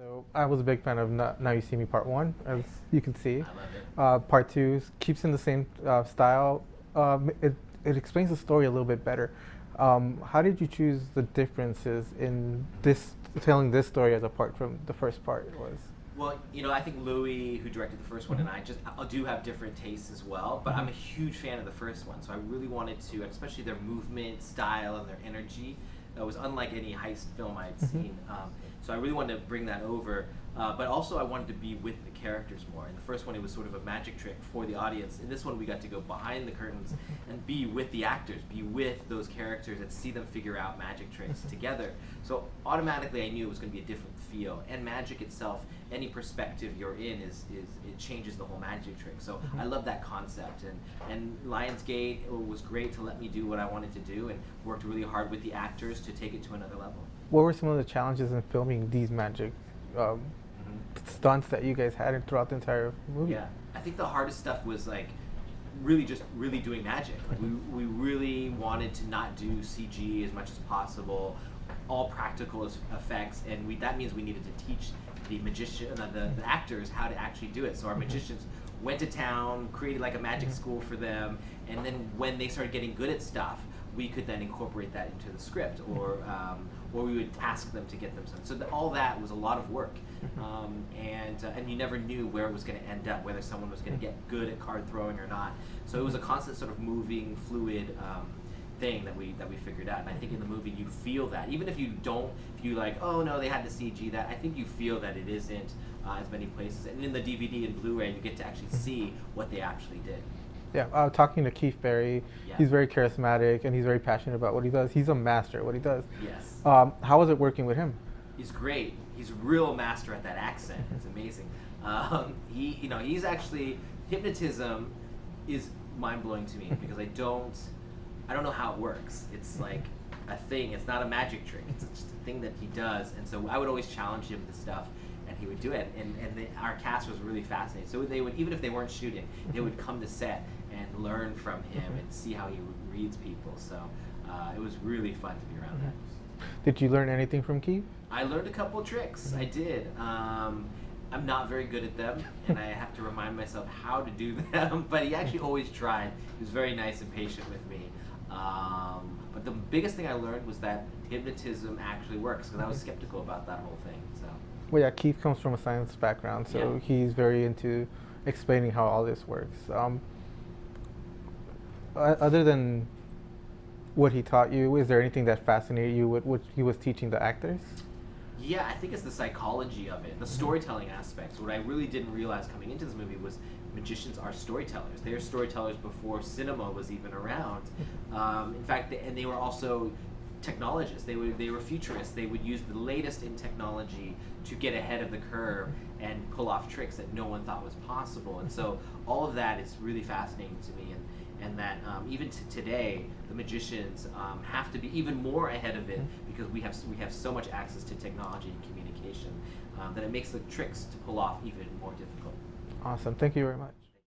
So I was a big fan of Now You See Me Part 1, as you can see. I love it. Part 2 keeps in the same style. It explains the story a little bit better. How did you choose the differences in this telling this story as apart from the first part was? Well, I think Louis, who directed the first one, and I do have different tastes as well, but I'm a huge fan of the first one, so I really wanted to, especially their movement, style, and their energy. It was unlike any heist film I had seen, so I really wanted to bring that over, but also I wanted to be with the characters more. In the first one, it was sort of a magic trick for the audience. In this one, we got to go behind the curtains and be with the actors, be with those characters, and see them figure out magic tricks together. So automatically, I knew it was going to be a different feel. And magic itself, any perspective you're in, it changes the whole magic trick. So I love that concept. And Lionsgate was great to let me do what I wanted to do, and worked really hard with the actors to take it to another level. What were some of the challenges in filming these magic stunts that you guys had throughout the entire movie? Yeah, I think the hardest stuff was like really doing magic. Like we really wanted to not do CG as much as possible, all practical effects, and that means we needed to teach the the actors how to actually do it. So our magicians went to town, created like a magic school for them, and then when they started getting good at stuff, we could then incorporate that into the script, or we would ask them to get them some. So all that was a lot of work, and you never knew where it was going to end up, whether someone was going to get good at card throwing or not. So it was a constant sort of moving, fluid thing that we figured out. And I think in the movie you feel that, even if you like, oh no, they had the CG that. I think you feel that it isn't as many places. And in the DVD and Blu-ray, you get to actually see what they actually did. Yeah, talking to Keith Barry, he's very charismatic and he's very passionate about what he does. He's a master at what he does. Yes. How was it working with him? He's great. He's a real master at that accent. It's amazing. He's actually, hypnotism is mind-blowing to me because I don't know how it works. It's like a thing. It's not a magic trick. It's just a thing that he does. And so I would always challenge him to stuff, and he would do it. And our cast was really fascinating. So they would, even if they weren't shooting, they would come to set and learn from him and see how he reads people. So it was really fun to be around that. Did you learn anything from Keith? I learned a couple tricks. I did. I'm not very good at them, and I have to remind myself how to do them, but he actually always tried. He was very nice and patient with me. But the biggest thing I learned was that hypnotism actually works, because I was skeptical about that whole thing. So. Well, yeah, Keith comes from a science background, so he's very into explaining how all this works. Other than what he taught you, is there anything that fascinated you with what he was teaching the actors? Yeah, I think it's the psychology of it, the storytelling aspects. What I really didn't realize coming into this movie was magicians are storytellers. They are storytellers before cinema was even around. In fact, they were also technologists. They were futurists. They would use the latest in technology to get ahead of the curve and pull off tricks that no one thought was possible. And so all of that is really fascinating to me. And that even today, the magicians have to be even more ahead of it, because we have so much access to technology and communication that it makes the tricks to pull off even more difficult. Awesome. Thank you very much.